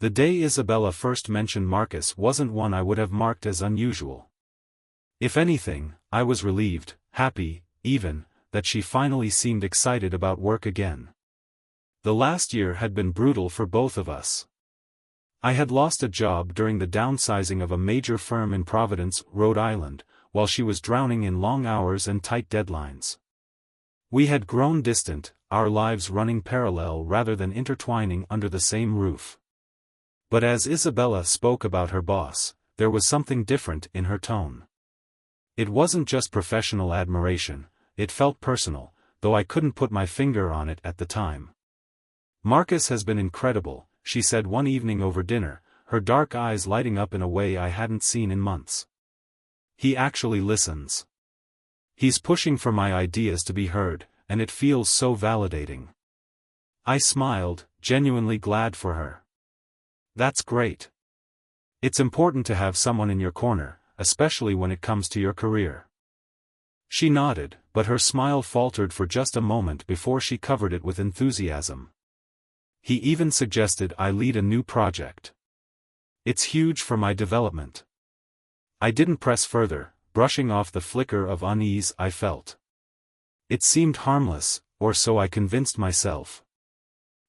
The day Isabella first mentioned Marcus wasn't one I would have marked as unusual. If anything, I was relieved, happy, even, that she finally seemed excited about work again. The last year had been brutal for both of us. I had lost a job during the downsizing of a major firm in Providence, Rhode Island, while she was drowning in long hours and tight deadlines. We had grown distant, our lives running parallel rather than intertwining under the same roof. But as Isabella spoke about her boss, there was something different in her tone. It wasn't just professional admiration, it felt personal, though I couldn't put my finger on it at the time. Marcus has been incredible, she said one evening over dinner, her dark eyes lighting up in a way I hadn't seen in months. He actually listens. He's pushing for my ideas to be heard, and it feels so validating. I smiled, genuinely glad for her. That's great. It's important to have someone in your corner, especially when it comes to your career. She nodded, but her smile faltered for just a moment before she covered it with enthusiasm. He even suggested I lead a new project. It's huge for my development. I didn't press further, brushing off the flicker of unease I felt. It seemed harmless, or so I convinced myself.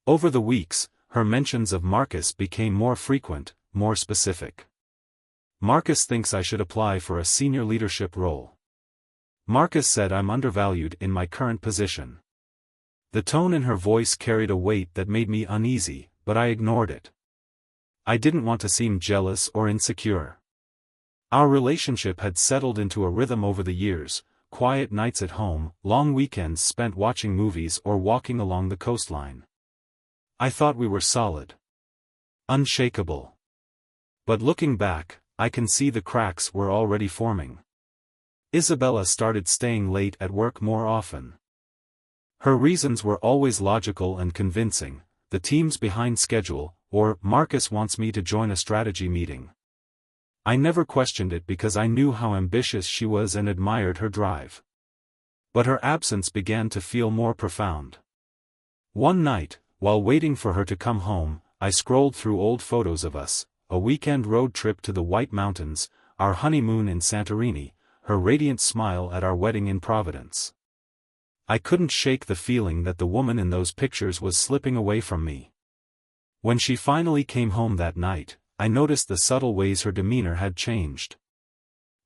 Over the weeks, her mentions of Marcus became more frequent, more specific. Marcus thinks I should apply for a senior leadership role. Marcus said I'm undervalued in my current position. The tone in her voice carried a weight that made me uneasy, but I ignored it. I didn't want to seem jealous or insecure. Our relationship had settled into a rhythm over the years, quiet nights at home, long weekends spent watching movies or walking along the coastline. I thought we were solid. Unshakable. But looking back, I can see the cracks were already forming. Isabella started staying late at work more often. Her reasons were always logical and convincing: the team's behind schedule, or Marcus wants me to join a strategy meeting. I never questioned it because I knew how ambitious she was and admired her drive. But her absence began to feel more profound. One night, while waiting for her to come home, I scrolled through old photos of us, a weekend road trip to the White Mountains, our honeymoon in Santorini, her radiant smile at our wedding in Providence. I couldn't shake the feeling that the woman in those pictures was slipping away from me. When she finally came home that night, I noticed the subtle ways her demeanor had changed.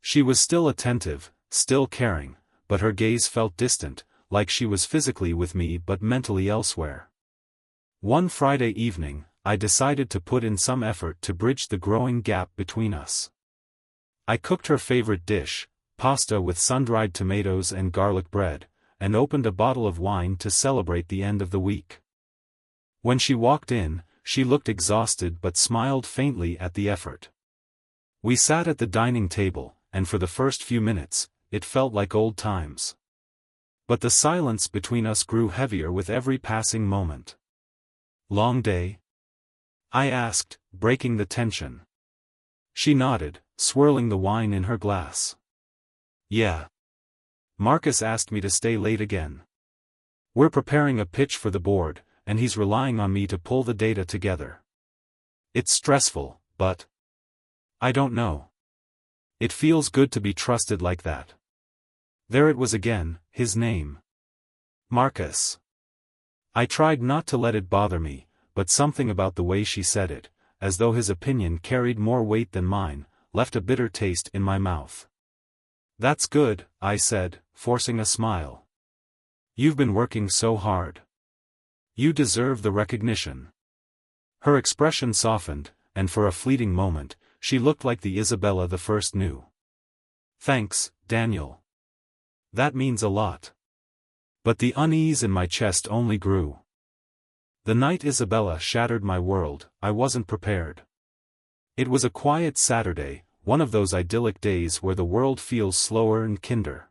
She was still attentive, still caring, but her gaze felt distant, like she was physically with me but mentally elsewhere. One Friday evening, I decided to put in some effort to bridge the growing gap between us. I cooked her favorite dish, pasta with sun-dried tomatoes and garlic bread, and opened a bottle of wine to celebrate the end of the week. When she walked in, she looked exhausted but smiled faintly at the effort. We sat at the dining table, and for the first few minutes, it felt like old times. But the silence between us grew heavier with every passing moment. Long day? I asked, breaking the tension. She nodded, swirling the wine in her glass. Yeah. Marcus asked me to stay late again. We're preparing a pitch for the board, and he's relying on me to pull the data together. It's stressful, but I don't know. It feels good to be trusted like that. There it was again, his name. Marcus. I tried not to let it bother me, but something about the way she said it, as though his opinion carried more weight than mine, left a bitter taste in my mouth. That's good, I said, forcing a smile. You've been working so hard. You deserve the recognition. Her expression softened, and for a fleeting moment, she looked like the Isabella the first knew. Thanks, Daniel. That means a lot. But the unease in my chest only grew. The night Isabella shattered my world, I wasn't prepared. It was a quiet Saturday, one of those idyllic days where the world feels slower and kinder.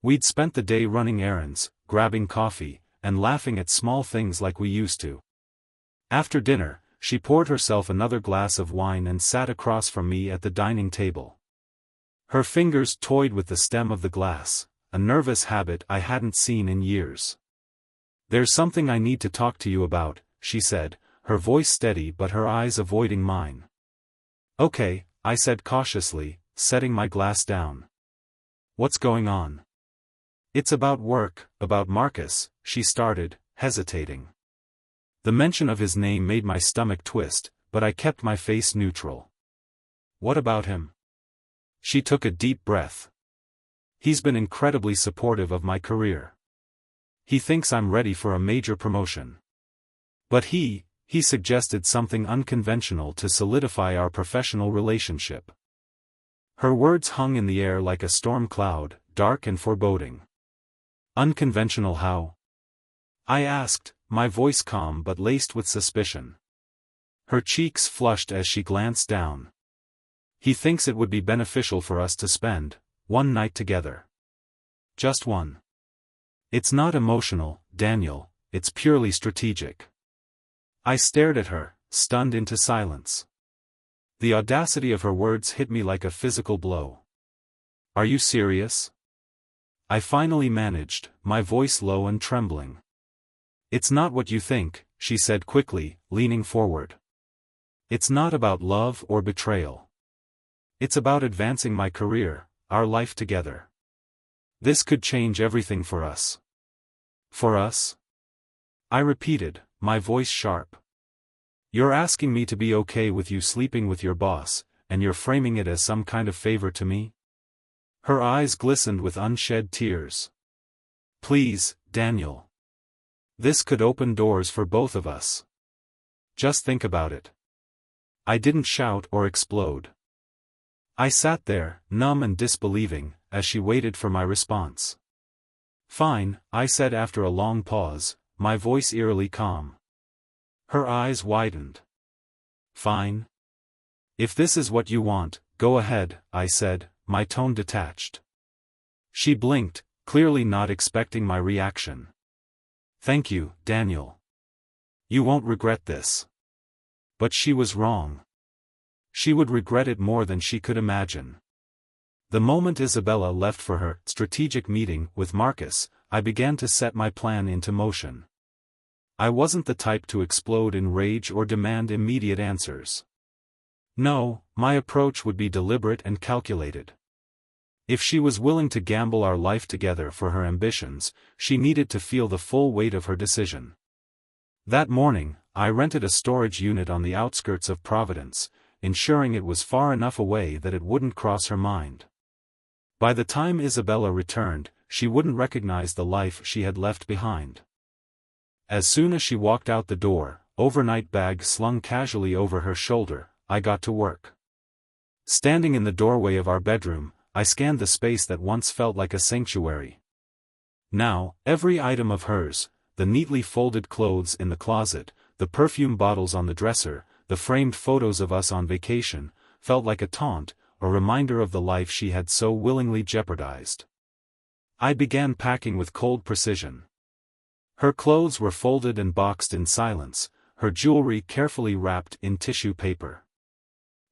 We'd spent the day running errands, grabbing coffee, and laughing at small things like we used to. After dinner, she poured herself another glass of wine and sat across from me at the dining table. Her fingers toyed with the stem of the glass, a nervous habit I hadn't seen in years. There's something I need to talk to you about, she said, her voice steady but her eyes avoiding mine. "Okay," I said cautiously, setting my glass down. "What's going on?" "It's about work, about Marcus," she started, hesitating. The mention of his name made my stomach twist, but I kept my face neutral. "What about him?" She took a deep breath. "He's been incredibly supportive of my career. He thinks I'm ready for a major promotion. But he suggested something unconventional to solidify our professional relationship." Her words hung in the air like a storm cloud, dark and foreboding. "Unconventional how?" I asked, my voice calm but laced with suspicion. Her cheeks flushed as she glanced down. "He thinks it would be beneficial for us to spend one night together. Just one. It's not emotional, Daniel, it's purely strategic." I stared at her, stunned into silence. The audacity of her words hit me like a physical blow. "Are you serious?" I finally managed, my voice low and trembling. "It's not what you think," she said quickly, leaning forward. "It's not about love or betrayal. It's about advancing my career, our life together. This could change everything for us." "For us?" I repeated, my voice sharp. "You're asking me to be okay with you sleeping with your boss, and you're framing it as some kind of favor to me?" Her eyes glistened with unshed tears. "Please, Daniel. This could open doors for both of us. Just think about it." I didn't shout or explode. I sat there, numb and disbelieving, as she waited for my response. "Fine," I said after a long pause, my voice eerily calm. Her eyes widened. "Fine? If this is what you want, go ahead," I said, my tone detached. She blinked, clearly not expecting my reaction. "Thank you, Daniel. You won't regret this." But she was wrong. She would regret it more than she could imagine. The moment Isabella left for her strategic meeting with Marcus, I began to set my plan into motion. I wasn't the type to explode in rage or demand immediate answers. No, my approach would be deliberate and calculated. If she was willing to gamble our life together for her ambitions, she needed to feel the full weight of her decision. That morning, I rented a storage unit on the outskirts of Providence, ensuring it was far enough away that it wouldn't cross her mind. By the time Isabella returned, she wouldn't recognize the life she had left behind. As soon as she walked out the door, overnight bag slung casually over her shoulder, I got to work. Standing in the doorway of our bedroom, I scanned the space that once felt like a sanctuary. Now, every item of hers, the neatly folded clothes in the closet, the perfume bottles on the dresser, the framed photos of us on vacation, felt like a taunt, a reminder of the life she had so willingly jeopardized. I began packing with cold precision. Her clothes were folded and boxed in silence, her jewelry carefully wrapped in tissue paper.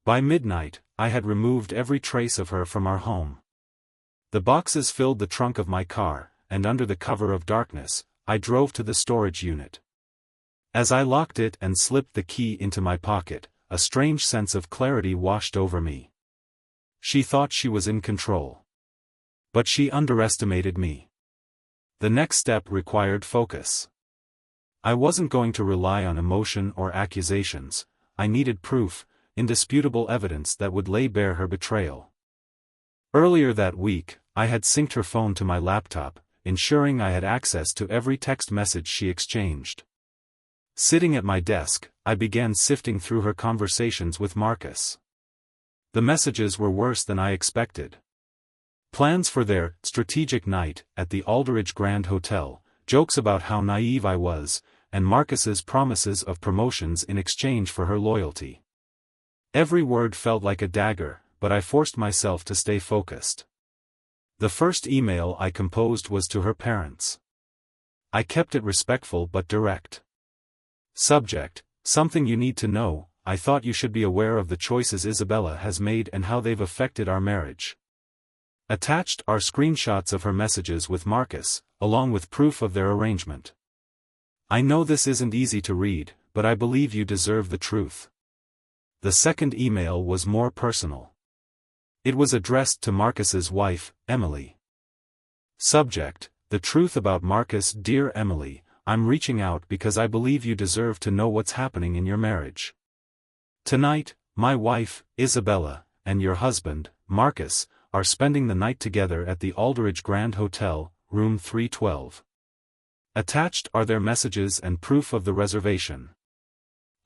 By midnight, I had removed every trace of her from our home. The boxes filled the trunk of my car, and under the cover of darkness, I drove to the storage unit. As I locked it and slipped the key into my pocket, a strange sense of clarity washed over me. She thought she was in control. But she underestimated me. The next step required focus. I wasn't going to rely on emotion or accusations. I needed proof, indisputable evidence that would lay bare her betrayal. Earlier that week, I had synced her phone to my laptop, ensuring I had access to every text message she exchanged. Sitting at my desk, I began sifting through her conversations with Marcus. The messages were worse than I expected. Plans for their strategic night at the Aldridge Grand Hotel, jokes about how naive I was, and Marcus's promises of promotions in exchange for her loyalty. Every word felt like a dagger, but I forced myself to stay focused. The first email I composed was to her parents. I kept it respectful but direct. Subject: something you need to know. I thought you should be aware of the choices Isabella has made and how they've affected our marriage. Attached are screenshots of her messages with Marcus, along with proof of their arrangement. I know this isn't easy to read, but I believe you deserve the truth. The second email was more personal. It was addressed to Marcus's wife, Emily. Subject: The truth about Marcus. Dear Emily, I'm reaching out because I believe you deserve to know what's happening in your marriage. Tonight, my wife, Isabella, and your husband, Marcus, are spending the night together at the Alderidge Grand Hotel, room 312. Attached are their messages and proof of the reservation.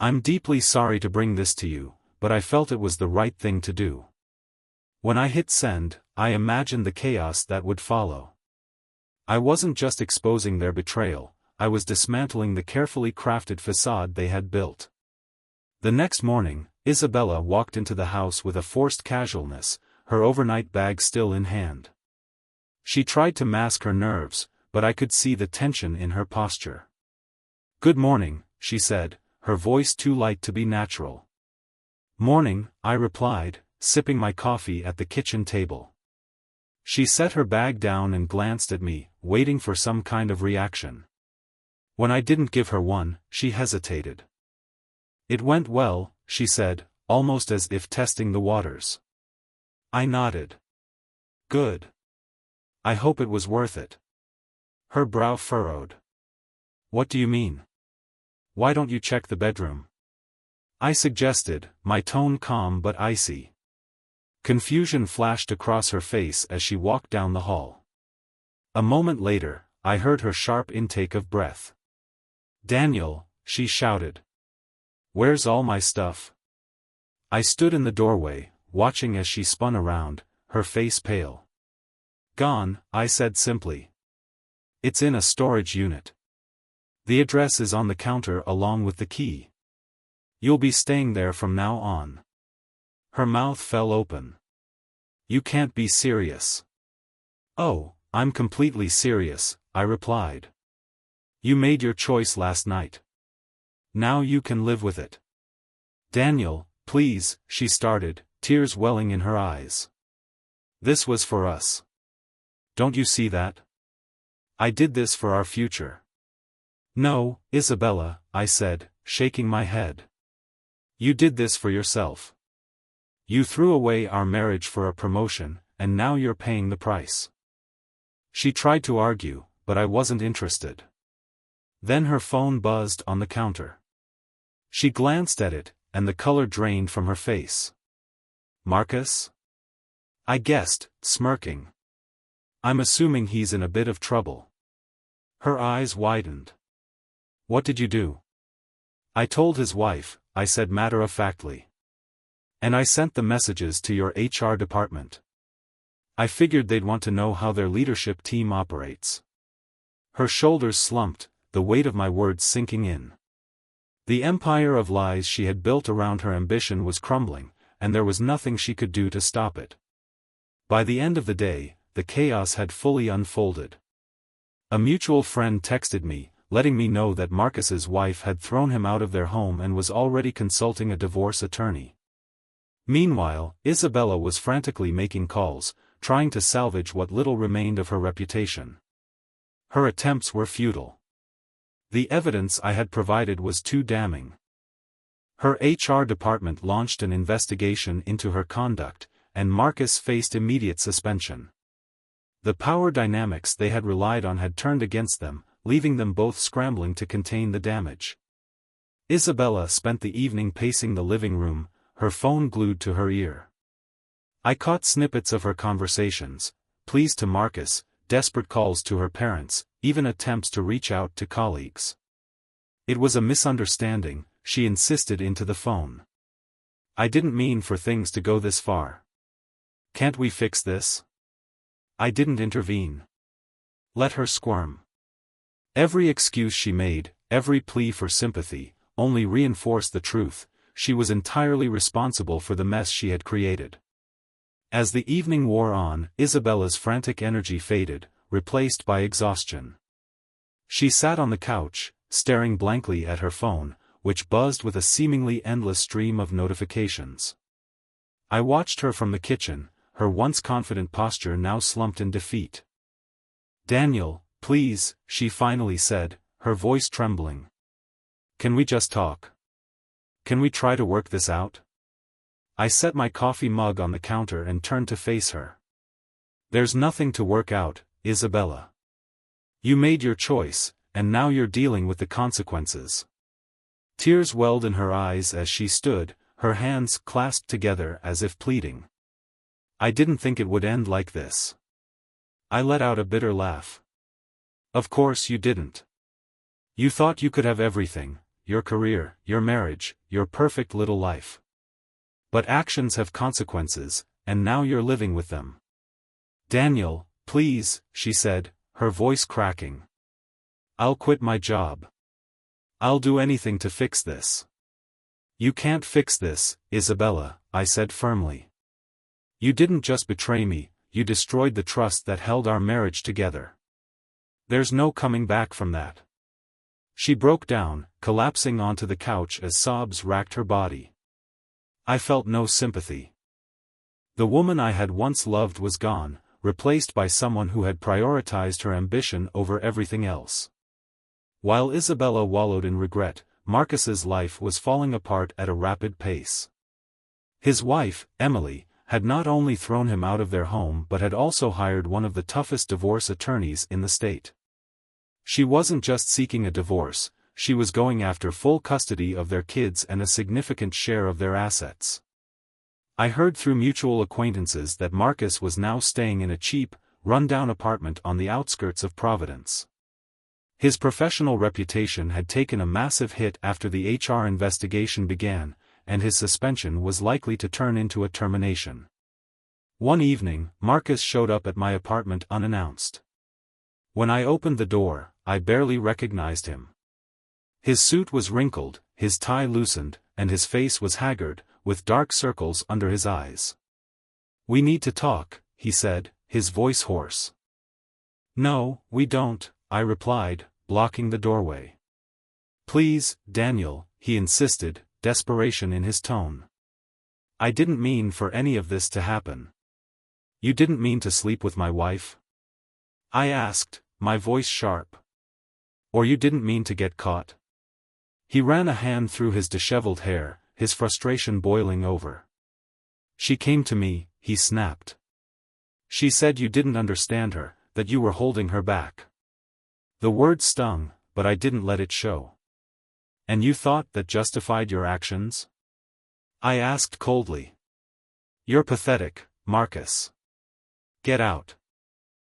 I'm deeply sorry to bring this to you, but I felt it was the right thing to do. When I hit send, I imagined the chaos that would follow. I wasn't just exposing their betrayal, I was dismantling the carefully crafted facade they had built. The next morning, Isabella walked into the house with a forced casualness, her overnight bag still in hand. She tried to mask her nerves, but I could see the tension in her posture. "Good morning," she said, her voice too light to be natural. "Morning," I replied, sipping my coffee at the kitchen table. She set her bag down and glanced at me, waiting for some kind of reaction. When I didn't give her one, she hesitated. "It went well," she said, almost as if testing the waters. I nodded. "Good. I hope it was worth it." Her brow furrowed. "What do you mean? Why don't you check the bedroom?" I suggested, my tone calm but icy. Confusion flashed across her face as she walked down the hall. A moment later, I heard her sharp intake of breath. "Daniel," she shouted. "Where's all my stuff?" I stood in the doorway, watching as she spun around, her face pale. "Gone," I said simply. "It's in a storage unit. The address is on the counter along with the key. You'll be staying there from now on." Her mouth fell open. "You can't be serious." "Oh, I'm completely serious," I replied. "You made your choice last night. Now you can live with it." "Daniel, please," she started, tears welling in her eyes. "This was for us. Don't you see that? I did this for our future." "No, Isabella," I said, shaking my head. "You did this for yourself. You threw away our marriage for a promotion, and now you're paying the price." She tried to argue, but I wasn't interested. Then her phone buzzed on the counter. She glanced at it, and the color drained from her face. "Marcus?" I guessed, smirking. "I'm assuming he's in a bit of trouble." Her eyes widened. "What did you do?" "I told his wife," I said matter-of-factly. "And I sent the messages to your HR department. I figured they'd want to know how their leadership team operates." Her shoulders slumped, the weight of my words sinking in. The empire of lies she had built around her ambition was crumbling, and there was nothing she could do to stop it. By the end of the day, the chaos had fully unfolded. A mutual friend texted me, letting me know that Marcus's wife had thrown him out of their home and was already consulting a divorce attorney. Meanwhile, Isabella was frantically making calls, trying to salvage what little remained of her reputation. Her attempts were futile. The evidence I had provided was too damning. Her HR department launched an investigation into her conduct, and Marcus faced immediate suspension. The power dynamics they had relied on had turned against them, leaving them both scrambling to contain the damage. Isabella spent the evening pacing the living room, her phone glued to her ear. I caught snippets of her conversations, pleas to Marcus, desperate calls to her parents, even attempts to reach out to colleagues. "It was a misunderstanding," she insisted into the phone. "I didn't mean for things to go this far. Can't we fix this?" I didn't intervene. Let her squirm. Every excuse she made, every plea for sympathy, only reinforced the truth: she was entirely responsible for the mess she had created. As the evening wore on, Isabella's frantic energy faded, replaced by exhaustion. She sat on the couch, staring blankly at her phone, which buzzed with a seemingly endless stream of notifications. I watched her from the kitchen, her once confident posture now slumped in defeat. "Daniel, please," she finally said, her voice trembling. Can we just talk? Can we try to work this out? I set my coffee mug on the counter and turned to face her. There's nothing to work out, Isabella. You made your choice, and now you're dealing with the consequences. Tears welled in her eyes as she stood, her hands clasped together as if pleading. I didn't think it would end like this. I let out a bitter laugh. Of course you didn't. You thought you could have everything, your career, your marriage, your perfect little life. But actions have consequences, and now you're living with them. Daniel, please, she said, her voice cracking. I'll quit my job. I'll do anything to fix this. You can't fix this, Isabella, I said firmly. You didn't just betray me, you destroyed the trust that held our marriage together. There's no coming back from that. She broke down, collapsing onto the couch as sobs racked her body. I felt no sympathy. The woman I had once loved was gone, replaced by someone who had prioritized her ambition over everything else. While Isabella wallowed in regret, Marcus's life was falling apart at a rapid pace. His wife, Emily, had not only thrown him out of their home but had also hired one of the toughest divorce attorneys in the state. She wasn't just seeking a divorce, she was going after full custody of their kids and a significant share of their assets. I heard through mutual acquaintances that Marcus was now staying in a cheap, run-down apartment on the outskirts of Providence. His professional reputation had taken a massive hit after the HR investigation began, and his suspension was likely to turn into a termination. One evening, Marcus showed up at my apartment unannounced. When I opened the door, I barely recognized him. His suit was wrinkled, his tie loosened, and his face was haggard, with dark circles under his eyes. "We need to talk," he said, his voice hoarse. "No, we don't," I replied, blocking the doorway. "Please, Daniel," he insisted, desperation in his tone. "I didn't mean for any of this to happen." "You didn't mean to sleep with my wife?" I asked, my voice sharp. "Or you didn't mean to get caught?" He ran a hand through his disheveled hair, his frustration boiling over. "She came to me," he snapped. "She said you didn't understand her, that you were holding her back." The word stung, but I didn't let it show. "And you thought that justified your actions?" I asked coldly. "You're pathetic, Marcus. Get out."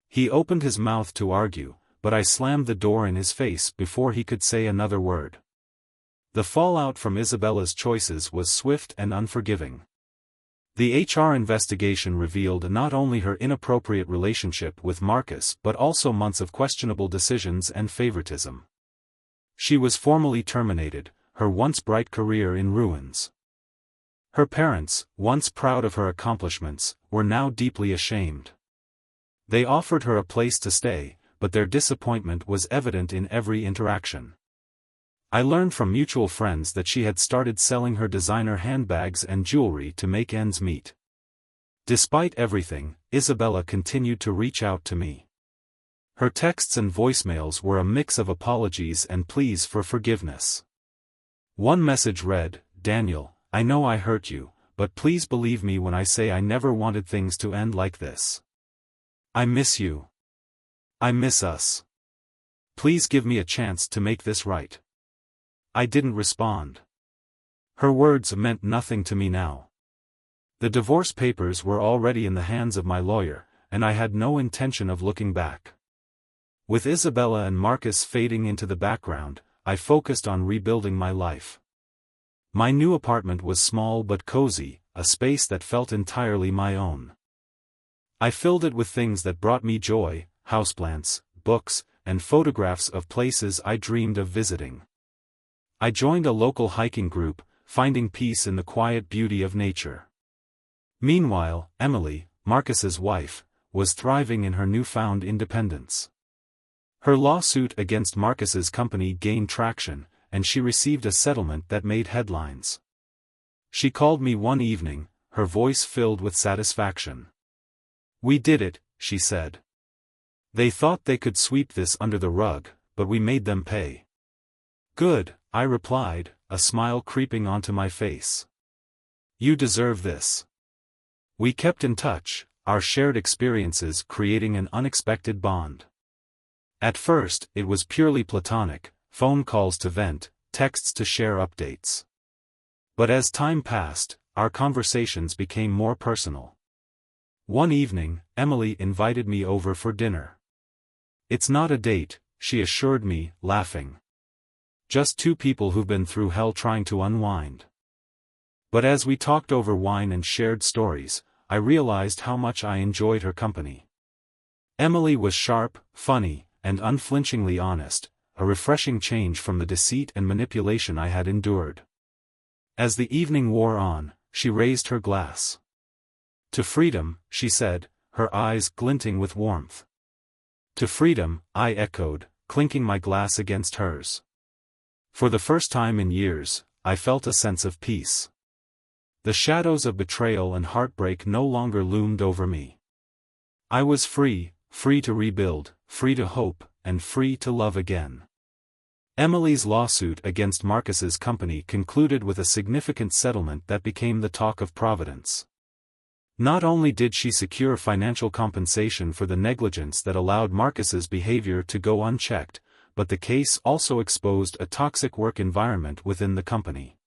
He opened his mouth to argue, but I slammed the door in his face before he could say another word. The fallout from Isabella's choices was swift and unforgiving. The HR investigation revealed not only her inappropriate relationship with Marcus but also months of questionable decisions and favoritism. She was formally terminated, her once bright career in ruins. Her parents, once proud of her accomplishments, were now deeply ashamed. They offered her a place to stay, but their disappointment was evident in every interaction. I learned from mutual friends that she had started selling her designer handbags and jewelry to make ends meet. Despite everything, Isabella continued to reach out to me. Her texts and voicemails were a mix of apologies and pleas for forgiveness. One message read, "Daniel, I know I hurt you, but please believe me when I say I never wanted things to end like this. I miss you. I miss us. Please give me a chance to make this right." I didn't respond. Her words meant nothing to me now. The divorce papers were already in the hands of my lawyer, and I had no intention of looking back. With Isabella and Marcus fading into the background, I focused on rebuilding my life. My new apartment was small but cozy, a space that felt entirely my own. I filled it with things that brought me joy, houseplants, books, and photographs of places I dreamed of visiting. I joined a local hiking group, finding peace in the quiet beauty of nature. Meanwhile, Emily, Marcus's wife, was thriving in her newfound independence. Her lawsuit against Marcus's company gained traction, and she received a settlement that made headlines. She called me one evening, her voice filled with satisfaction. "We did it," she said. "They thought they could sweep this under the rug, but we made them pay." "Good," I replied, a smile creeping onto my face. You deserve this. We kept in touch, our shared experiences creating an unexpected bond. At first, it was purely platonic, phone calls to vent, texts to share updates. But as time passed, our conversations became more personal. One evening, Emily invited me over for dinner. It's not a date, she assured me, laughing. Just two people who've been through hell trying to unwind. But as we talked over wine and shared stories, I realized how much I enjoyed her company. Emily was sharp, funny, and unflinchingly honest, a refreshing change from the deceit and manipulation I had endured. As the evening wore on, she raised her glass. To freedom, she said, her eyes glinting with warmth. To freedom, I echoed, clinking my glass against hers. For the first time in years, I felt a sense of peace. The shadows of betrayal and heartbreak no longer loomed over me. I was free, free to rebuild, free to hope, and free to love again. Emily's lawsuit against Marcus's company concluded with a significant settlement that became the talk of Providence. Not only did she secure financial compensation for the negligence that allowed Marcus's behavior to go unchecked, but the case also exposed a toxic work environment within the company.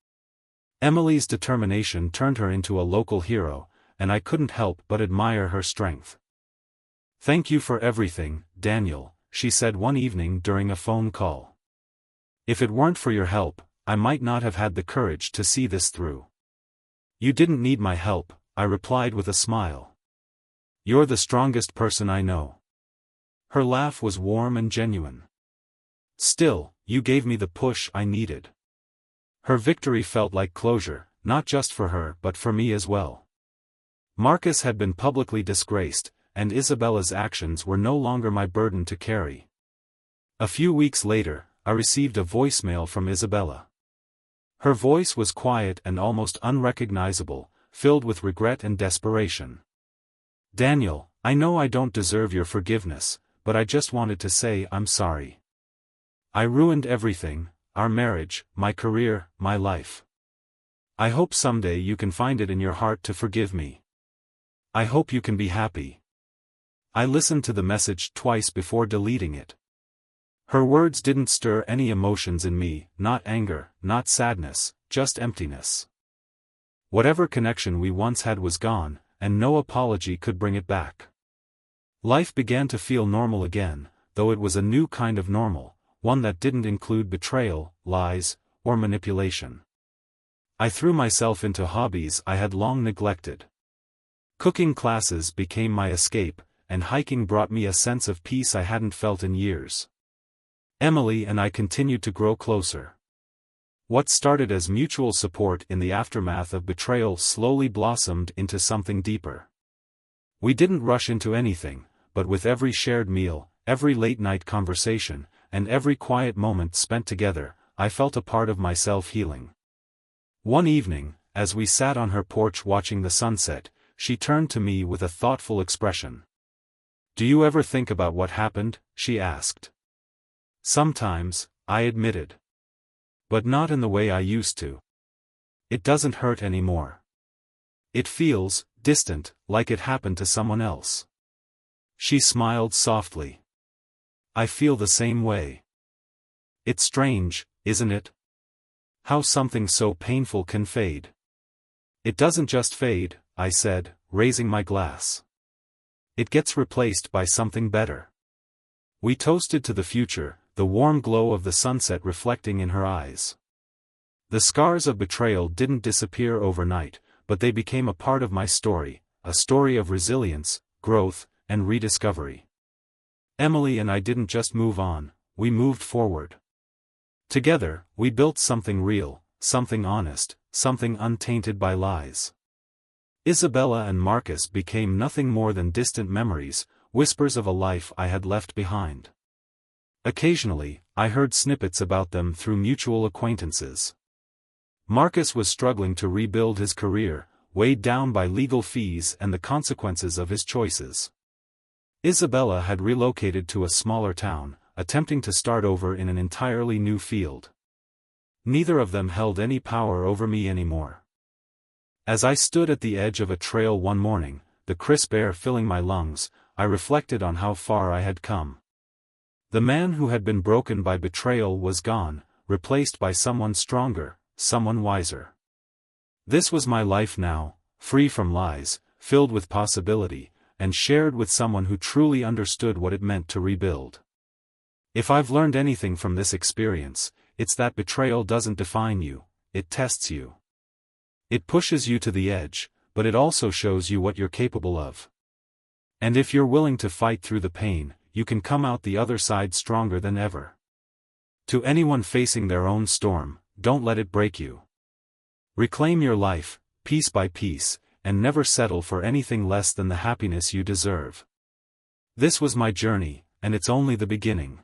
Emily's determination turned her into a local hero, and I couldn't help but admire her strength. "Thank you for everything, Daniel," she said one evening during a phone call. "If it weren't for your help, I might not have had the courage to see this through." "You didn't need my help," I replied with a smile. "You're the strongest person I know." Her laugh was warm and genuine. "Still, you gave me the push I needed." Her victory felt like closure, not just for her but for me as well. Marcus had been publicly disgraced, and Isabella's actions were no longer my burden to carry. A few weeks later, I received a voicemail from Isabella. Her voice was quiet and almost unrecognizable, filled with regret and desperation. "Daniel, I know I don't deserve your forgiveness, but I just wanted to say I'm sorry. I ruined everything, our marriage, my career, my life. I hope someday you can find it in your heart to forgive me. I hope you can be happy." I listened to the message twice before deleting it. Her words didn't stir any emotions in me, not anger, not sadness, just emptiness. Whatever connection we once had was gone, and no apology could bring it back. Life began to feel normal again, though it was a new kind of normal, one that didn't include betrayal, lies, or manipulation. I threw myself into hobbies I had long neglected. Cooking classes became my escape, and hiking brought me a sense of peace I hadn't felt in years. Emily and I continued to grow closer. What started as mutual support in the aftermath of betrayal slowly blossomed into something deeper. We didn't rush into anything, but with every shared meal, every late-night conversation, and every quiet moment spent together, I felt a part of myself healing. One evening, as we sat on her porch watching the sunset, she turned to me with a thoughtful expression. "Do you ever think about what happened?" she asked. "Sometimes," I admitted. "But not in the way I used to. It doesn't hurt anymore. It feels distant, like it happened to someone else." She smiled softly. "I feel the same way. It's strange, isn't it? How something so painful can fade." "It doesn't just fade," I said, raising my glass. "It gets replaced by something better." We toasted to the future, the warm glow of the sunset reflecting in her eyes. The scars of betrayal didn't disappear overnight, but they became a part of my story, a story of resilience, growth, and rediscovery. Emily and I didn't just move on, we moved forward. Together, we built something real, something honest, something untainted by lies. Isabella and Marcus became nothing more than distant memories, whispers of a life I had left behind. Occasionally, I heard snippets about them through mutual acquaintances. Marcus was struggling to rebuild his career, weighed down by legal fees and the consequences of his choices. Isabella had relocated to a smaller town, attempting to start over in an entirely new field. Neither of them held any power over me anymore. As I stood at the edge of a trail one morning, the crisp air filling my lungs, I reflected on how far I had come. The man who had been broken by betrayal was gone, replaced by someone stronger, someone wiser. This was my life now, free from lies, filled with possibility, and shared with someone who truly understood what it meant to rebuild. If I've learned anything from this experience, it's that betrayal doesn't define you, it tests you. It pushes you to the edge, but it also shows you what you're capable of. And if you're willing to fight through the pain, you can come out the other side stronger than ever. To anyone facing their own storm, don't let it break you. Reclaim your life, piece by piece, and never settle for anything less than the happiness you deserve. This was my journey, and it's only the beginning.